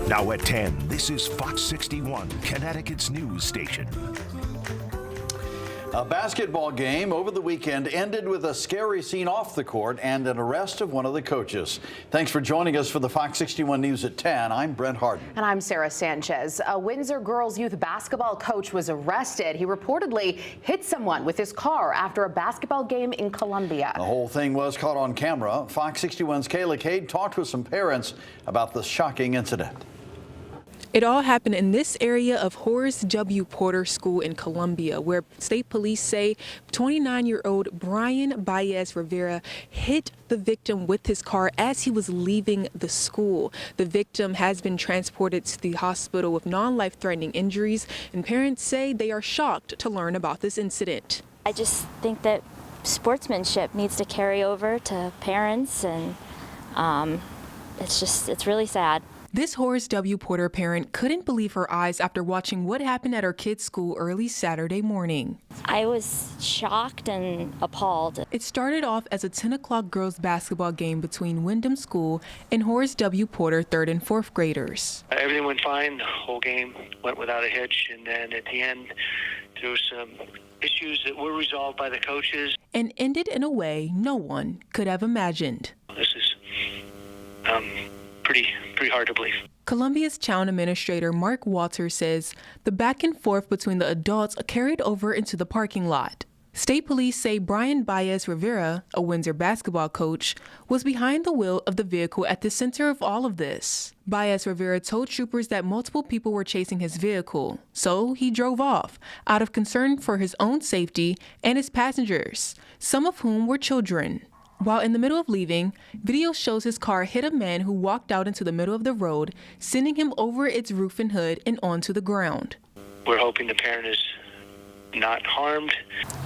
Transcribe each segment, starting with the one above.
Now at 10, this is Fox 61, Connecticut's news station. A basketball game over the weekend ended with a scary scene off the court and an arrest of one of the coaches. Thanks for joining us for the Fox 61 News at 10. I'm Brent Harden. And I'm Sarah Sanchez. A Windsor girls youth basketball coach was arrested. He reportedly hit someone with his car after a basketball game in Columbia. The whole thing was caught on camera. Fox 61's Kayla Cade talked with some parents about the shocking incident. It all happened in this area of Horace W. Porter School in Columbia, where state police say 29-year-old Brian Baez Rivera hit the victim with his car as he was leaving the school. The victim has been transported to the hospital with non-life-threatening injuries, and parents say they are shocked to learn about this incident. I just think that sportsmanship needs to carry over to parents, and it's really sad. This Horace W. Porter parent couldn't believe her eyes after watching what happened at her kid's school early Saturday morning. I was shocked and appalled. It started off as a 10 o'clock girls basketball game between Wyndham School and Horace W. Porter 3rd and 4th graders. Everything went fine. The whole game went without a hitch. And then at the end, there were some issues that were resolved by the coaches. And ended in a way no one could have imagined. This is pretty hard to believe. Columbia's Town Administrator Mark Walters says the back and forth between the adults carried over into the parking lot. State police say Brian Baez Rivera, a Windsor basketball coach, was behind the wheel of the vehicle at the center of all of this. Baez Rivera told troopers that multiple people were chasing his vehicle, so he drove off out of concern for his own safety and his passengers, some of whom were children. While in the middle of leaving, video shows his car hit a man who walked out into the middle of the road, sending him over its roof and hood and onto the ground. We're hoping the parent is not harmed.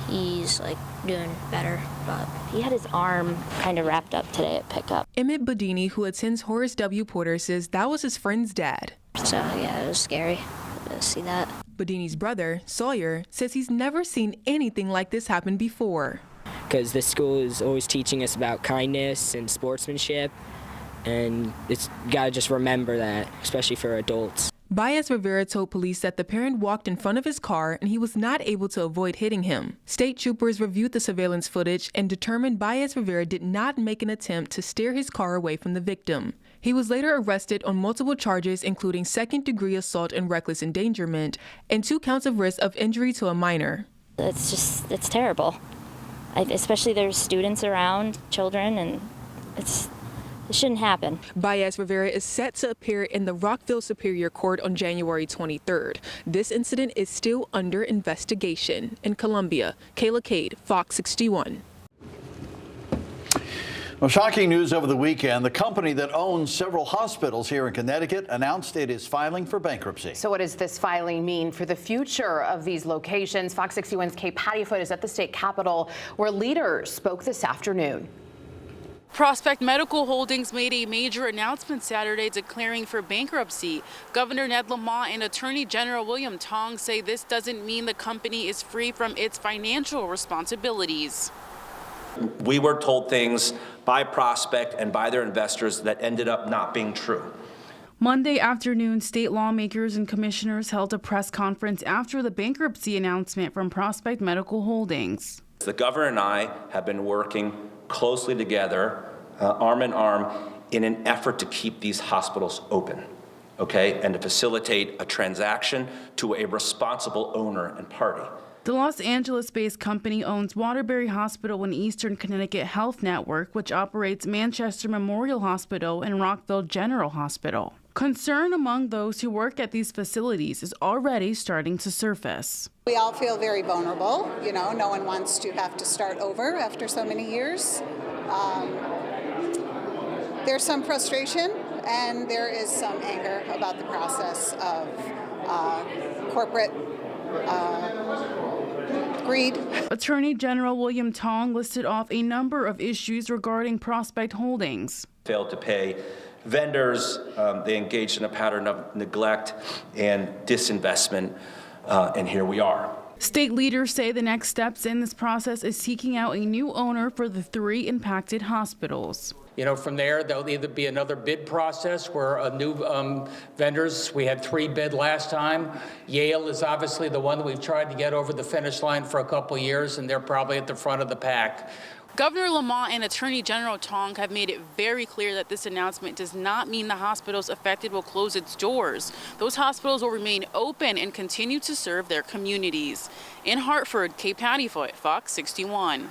He's doing better, but he had his arm kind of wrapped up today at pickup. Emmett Bodini, who attends Horace W. Porter, says that was his friend's dad. So yeah, it was scary to see that. Bodini's brother, Sawyer, says he's never seen anything like this happen before. Because the school is always teaching us about kindness and sportsmanship, and it's got to just remember that, especially for adults. Baez Rivera told police that the parent walked in front of his car and he was not able to avoid hitting him. State troopers reviewed the surveillance footage and determined Baez Rivera did not make an attempt to steer his car away from the victim. He was later arrested on multiple charges, including second-degree assault and reckless endangerment, and 2 counts of risk of injury to a minor. It's terrible. Especially there's students around, children, and it shouldn't happen. Baez Rivera is set to appear in the Rockville Superior Court on January 23rd. This incident is still under investigation. In Columbia, Kayla Cade, Fox 61. Well, shocking news over the weekend. The company that owns several hospitals here in Connecticut announced it is filing for bankruptcy. So what does this filing mean for the future of these locations? Fox 61's Kay Pattyfoot is at the state capitol, where leaders spoke this afternoon. Prospect Medical Holdings made a major announcement Saturday declaring for bankruptcy. Governor Ned Lamont and Attorney General William Tong say this doesn't mean the company is free from its financial responsibilities. We were told things by Prospect and by their investors that ended up not being true. Monday afternoon, state lawmakers and commissioners held a press conference after the bankruptcy announcement from Prospect Medical Holdings. The governor and I have been working closely together, arm in arm, in an effort to keep these hospitals open, okay, and to facilitate a transaction to a responsible owner and party. The Los Angeles-based company owns Waterbury Hospital and Eastern Connecticut Health Network, which operates Manchester Memorial Hospital and Rockville General Hospital. Concern among those who work at these facilities is already starting to surface. We all feel very vulnerable. You know, no one wants to have to start over after so many years. There's some frustration and there is some anger about the process of corporate greed. Attorney General William Tong listed off a number of issues regarding Prospect Holdings. Failed to pay vendors, they engaged in a pattern of neglect and disinvestment, and here we are. State leaders say the next steps in this process is seeking out a new owner for the 3 impacted hospitals. You know, from there, there'll either be another bid process where new vendors, we had 3 bid last time. Yale is obviously the one that we've tried to get over the finish line for a couple of years, and they're probably at the front of the pack. Governor Lamont and Attorney General Tong have made it very clear that this announcement does not mean the hospitals affected will close its doors. Those hospitals will remain open and continue to serve their communities. In Hartford, Kate Pattyfoot, Fox 61.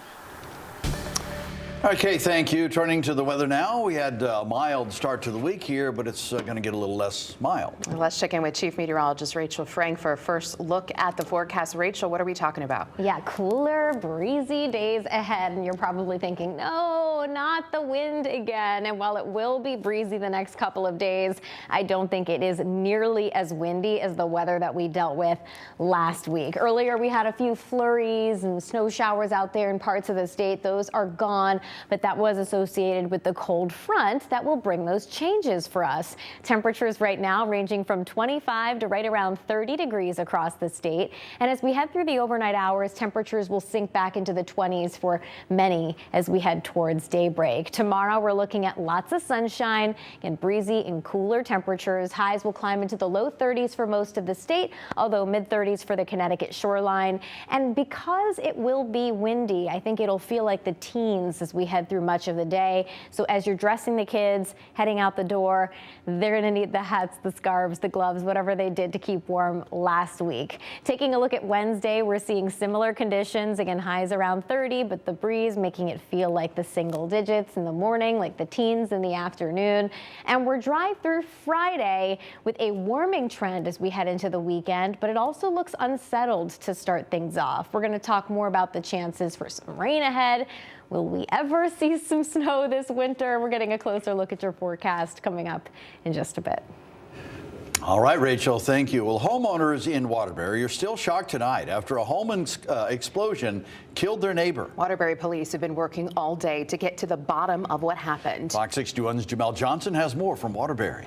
Okay, thank you. Turning to the weather now. We had a mild start to the week here, but it's going to get a little less mild. Let's check in with Chief Meteorologist Rachel Frank for a first look at the forecast. Rachel, what are we talking about? Yeah, cooler, breezy days ahead. And you're probably thinking, no, not the wind again. And while it will be breezy the next couple of days, I don't think it is nearly as windy as the weather that we dealt with last week. Earlier, we had a few flurries and snow showers out there in parts of the state. Those are gone. But that was associated with the cold front that will bring those changes for us. Temperatures right now ranging from 25 to right around 30 degrees across the state. And as we head through the overnight hours, temperatures will sink back into the 20s for many as we head towards daybreak. Tomorrow, we're looking at lots of sunshine and breezy and cooler temperatures. Highs will climb into the low 30s for most of the state, although mid 30s for the Connecticut shoreline. And because it will be windy, I think it'll feel like the teens as we head through much of the day. So as you're dressing the kids, heading out the door, they're going to need the hats, the scarves, the gloves, whatever they did to keep warm last week. Taking a look at Wednesday, we're seeing similar conditions. Again, highs around 30, but the breeze making it feel like the single digits in the morning, like the teens in the afternoon. And we're dry through Friday with a warming trend as we head into the weekend, but it also looks unsettled to start things off. We're going to talk more about the chances for some rain ahead. Will we ever see some snow this winter? We're getting a closer look at your forecast coming up in just a bit. All right, Rachel, thank you. Well, homeowners in Waterbury are still shocked tonight after a home explosion killed their neighbor. Waterbury police have been working all day to get to the bottom of what happened. Fox 61's Jamel Johnson has more from Waterbury.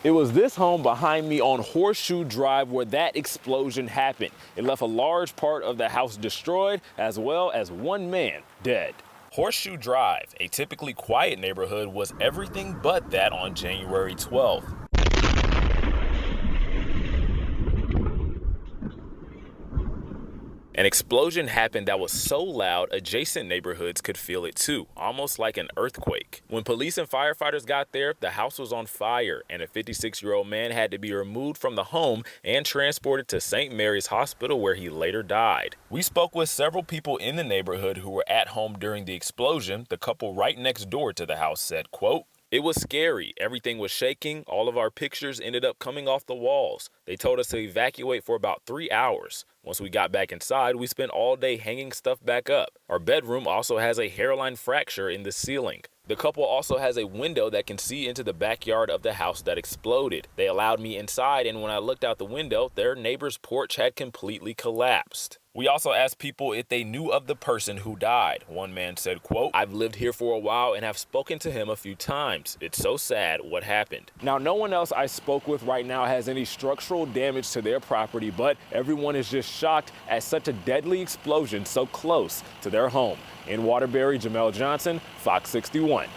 It was this home behind me on Horseshoe Drive where that explosion happened. It left a large part of the house destroyed, as well as one man dead. Horseshoe Drive, a typically quiet neighborhood, was everything but that on January 12th. An explosion happened that was so loud, adjacent neighborhoods could feel it too, almost like an earthquake. When police and firefighters got there, the house was on fire, and a 56-year-old man had to be removed from the home and transported to St. Mary's Hospital, where he later died. We spoke with several people in the neighborhood who were at home during the explosion. The couple right next door to the house said, quote, "It was scary. Everything was shaking. All of our pictures ended up coming off the walls. They told us to evacuate for about 3 hours. Once we got back inside, we spent all day hanging stuff back up. Our bedroom also has a hairline fracture in the ceiling. The couple also has a window that can see into the backyard of the house that exploded. They allowed me inside, and when I looked out the window, their neighbor's porch had completely collapsed." We also asked people if they knew of the person who died. One man said, quote, "I've lived here for a while and have spoken to him a few times. It's so sad what happened." Now, no one else I spoke with right now has any structural damage to their property, but everyone is just shocked at such a deadly explosion so close to their home. In Waterbury, Jamel Johnson, Fox 61.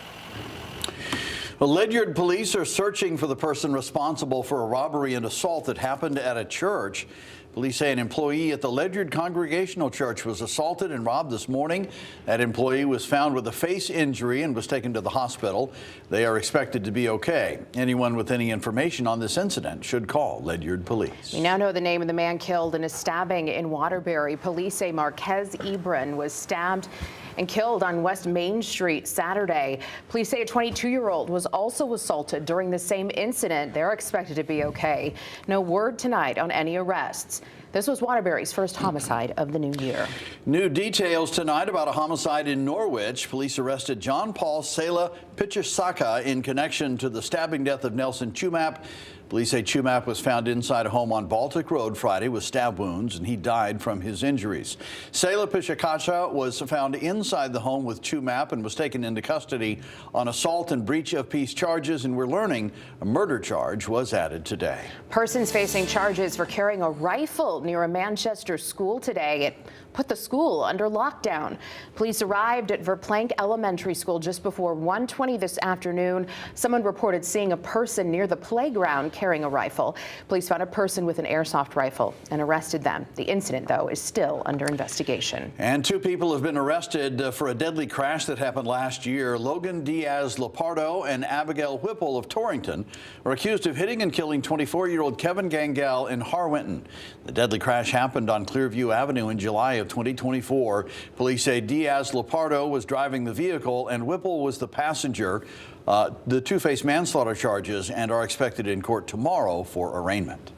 Well, Ledyard police are searching for the person responsible for a robbery and assault that happened at a church. Police say an employee at the Ledyard Congregational Church was assaulted and robbed this morning. That employee was found with a face injury and was taken to the hospital. They are expected to be okay. Anyone with any information on this incident should call Ledyard police. We now know the name of the man killed in a stabbing in Waterbury. Police say Marquez Ebron was stabbed and killed on West Main Street Saturday. Police say a 22-year-old was also assaulted during the same incident. They're expected to be okay. No word tonight on any arrests. This was Waterbury's first homicide of the new year. New details tonight about a homicide in Norwich. Police arrested John Paul Sela Pichasaka in connection to the stabbing death of Nelson Chumap. Police say Chumap was found inside a home on Baltic Road Friday with stab wounds, and he died from his injuries. Sela Pichasaka was found inside the home with Chumap and was taken into custody on assault and breach of peace charges, and we're learning a murder charge was added today. Persons facing charges for carrying a rifle vehicle near a Manchester school today. It put the school under lockdown. Police arrived at Verplank Elementary School just before 1:20 this afternoon. Someone reported seeing a person near the playground carrying a rifle. Police found a person with an airsoft rifle and arrested them. The incident, though, is still under investigation. And 2 people have been arrested for a deadly crash that happened last year. Logan Diaz-Lepardo and Abigail Whipple of Torrington are accused of hitting and killing 24-year-old Kevin Gangal in Harwinton. The deadly crash happened on Clearview Avenue in July of 2024. Police say Diaz-Lepardo was driving the vehicle and Whipple was the passenger. The 2 face manslaughter charges and are expected in court tomorrow for arraignment.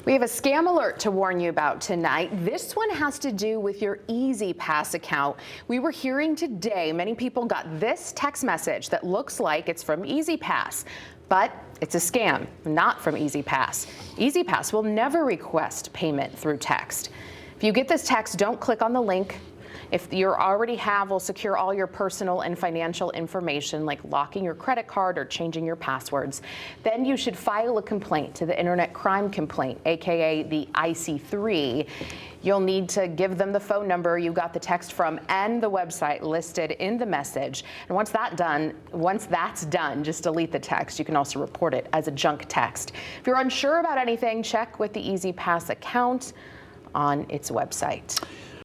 We have a scam alert to warn you about tonight. This one has to do with your Easy Pass account. We were hearing today many people got this text message that looks like it's from Easy Pass, but it's a scam, not from Easy Pass. Easy Pass will never request payment through text. If you get this text, don't click on the link. If you already have, will secure all your personal and financial information, like locking your credit card or changing your passwords. Then you should file a complaint to the Internet Crime Complaint, aka the IC3. You'll need to give them the phone number you got the text from and the website listed in the message. And once that's done, just delete the text. You can also report it as a junk text. If you're unsure about anything, check with the Easy Pass account on its website.